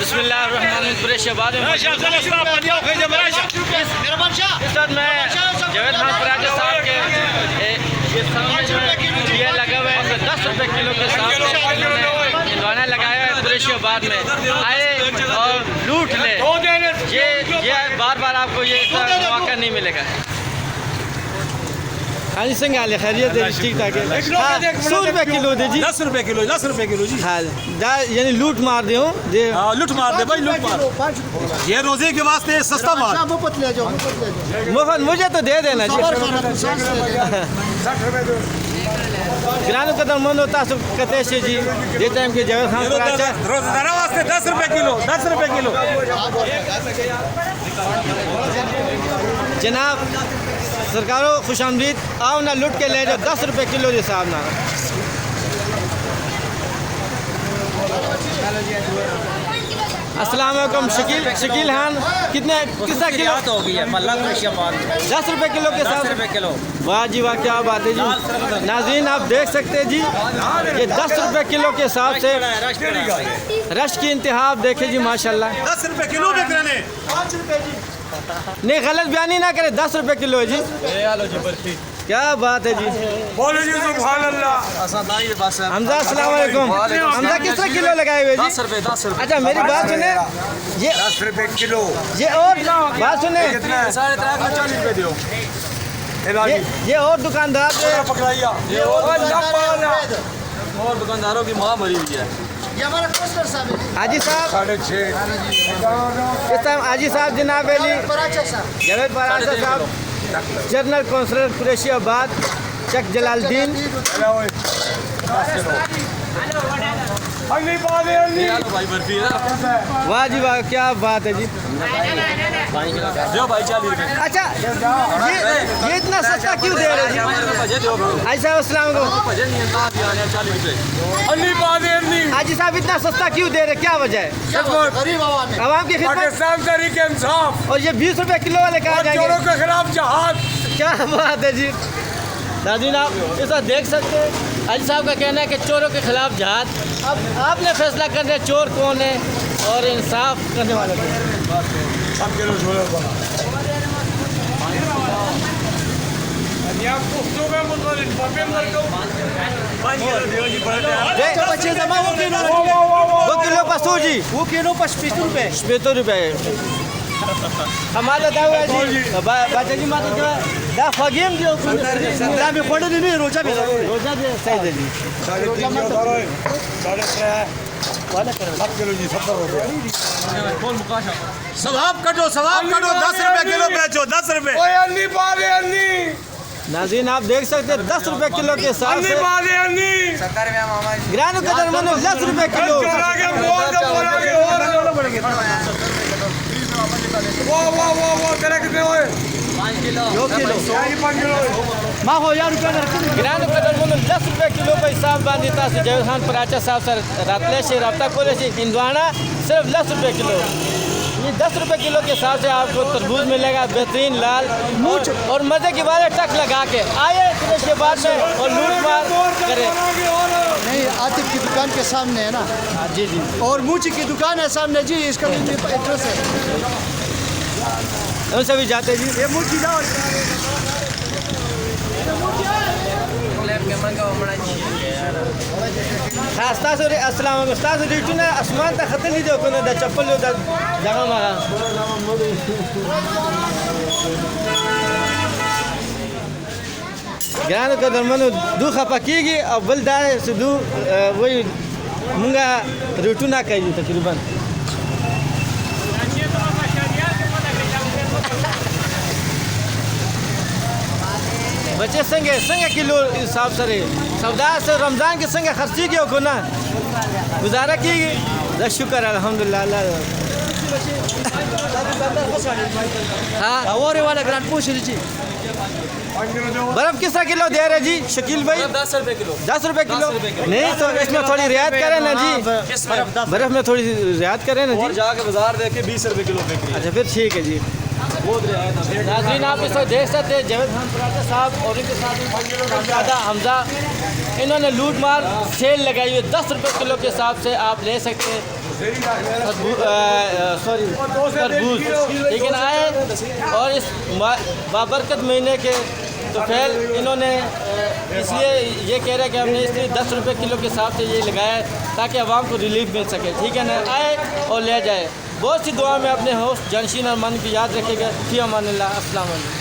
बिस्मिल्लाहिर्रहमानिर्रहीम। इस वक्त मैं जावेद खान पराजा साहब के ये लगे हुए हैं 10 रुपये किलो के हिसाब से इन्होंने लगाया है कुरैशियाबाद में। आए और लूट ले, ये बार बार आपको ये मौका नहीं मिलेगा। हाँ जी संग हाल खैरियत है, ठीक ठाक है। 100 रुपये किलो दे जी, 10 रुपये किलो, 10 रुपये किलो जी। हाँ यानी लूट मार दे हूँ, लूट मार दे भाई, लूट मार। ये रोजे के वास्ते सस्ता माल। मुफ्त मुझे तो दे देना जी। गिरानो कदर मन होता सब कहते हैं जी ये टाइम के जावेद खान पराजा रोजाना वास्ते 10 रुपये किलो, 10 रुपये किलो। जनाब सरकारों खुशामदीद, आओ ना लुट के ले जाओ 10 रुपये किलो के हिसाब ना। अस्सलाम वालेकुम। शकील खान कितने कितना किलो हो गई है? 10 रुपये किलो के साथ। वाह जी वाह, क्या बात है जी। नाज़रीन आप देख सकते हैं जी, ये 10 रुपये किलो के हिसाब से रश की इंतहा आप देखें जी माशाल्लाह। 10 रुपये किलो बेच रहे हैं। 5 रुपये जी, नहीं गलत बयानी ना करें, 10 रुपये किलो है जी। क्या बात है जी। बोलो जी सुभान अल्लाह। हमजा अस्सलाम वालेकुम। हमजा किस तरह किलो लगाए हुए जी? 10 रुपये। अच्छा मेरी बात सुने, ये 10 रुपये किलो। ये और बात सुने, 40 रुपये दो। ये और दुकानदार पकड़ाइया और दुकानदारों की माँ मरी हुई है। हाजी साहब 6.5। इस टाइम हाजी साहब जनाब अली जावेद पराजा साहब, जनरल कौंसलर कुरैशियाबाद चक जलालुद्दीन। भाई बर्फी है। वाह जी वाह, क्या बात है जी। दो भाई 40 रुपये। अच्छा ये इतना सस्ता क्यों दे रहे जी? हाजी साहब अस्सलाम वालेकुम। हाजी साहब इतना सस्ता क्यों दे रहे, क्या वजह है? आवाम की खिदमत और ये 20 रुपये किलो वाले कहा जाएंगे। के खिलाफ जहाद। क्या बात है जी। नाज़रीन आप इस वक्त देख सकते हैं, हाजी साहब का कहना है कि चोरों के खिलाफ जहाद। अब आपने फैसला करना है चोर कौन है और इंसाफ करने वाले कौन है। वो किलो पसू जी, वो किलो 75 रुपये हमारा दावा है जी। बाचा जी माता जो दा फगीम जो दा में पड़े नहीं, रोजा भी सही दे जी। सवाब कटो 10 रुपये किलो बेचो, 10 रुपये। नाज़रीन आप देख सकते हैं 10 रुपये किलो के हिसाब से गिरानो के दरमियान 10 रुपये किलो। गिरानो के दरमियान 10 रुपये किलो पर हिसाब बांधता से जावेद खान पराजा साहब सर रातले से रब्ता को इंदवाना सिर्फ 10 रुपये किलो। ये 10 रुपये किलो के हिसाब से आपको तरबूज मिलेगा बेहतरीन लाल मूछ और मज़े की बात टक लगा के आए के बाद में और लूट मार करे। नहीं, आतिफ की दुकान के सामने है ना जी जी, और मूची की दुकान है सामने जी, इसका एड्रेस है। उनसे भी जाते जी। ये मूची जाओ खास्ता से अस्सलाम वालेकुम। उस्ताद रीटू ने आसमान तक खतल नहीं देखो ना चप्पल लो जगह मारा। ज्ञान का दरमन दू खपा की और बलदा से दू वही मुंगा रीटू ना कही तकरीबन। बच्चे संगे किलो हिसाब से सौदा से रमज़ान के संगे खर्ची की हो ना गुजारा की। शुक्र अल्हम्दुलिल्लाह। हाँ और वाला ग्रांड पूछ लीजिए। बर्फ़ किस तरह किलो दे रहे जी शकील भाई? 10 रुपये किलो। 10 रुपये किलो नहीं तो इसमें थोड़ी रियायत करें ना जी। बर्फ़ में थोड़ी रियायत करें ना जी। जाके बाजार देखे 20 रुपये किलो पे। अच्छा फिर ठीक है जी। नाज़रीन आप इस वक्त देख सकते हैं जावेद खान पराजा साहब और इनके साथ हमजा, इन्होंने लूट मार सेल लगाई हुई 10 रुपये किलो के हिसाब से आप ले सकते हैं। सॉरी तरबूज, लेकिन आए और इस बाबरकत महीने के तो फिर इन्होंने इसलिए ये कह रहे हैं कि हमने इसलिए 10 रुपये किलो के हिसाब से ये लगाया है ताकि आवाम को रिलीफ मिल सके, ठीक है ना। आए और ले जाए। बहुत सी दुआ में अपने होस्ट जानशीन और मन की याद रखेगा। फी अमान अल्लाह। अस्सलाम वालेकुम।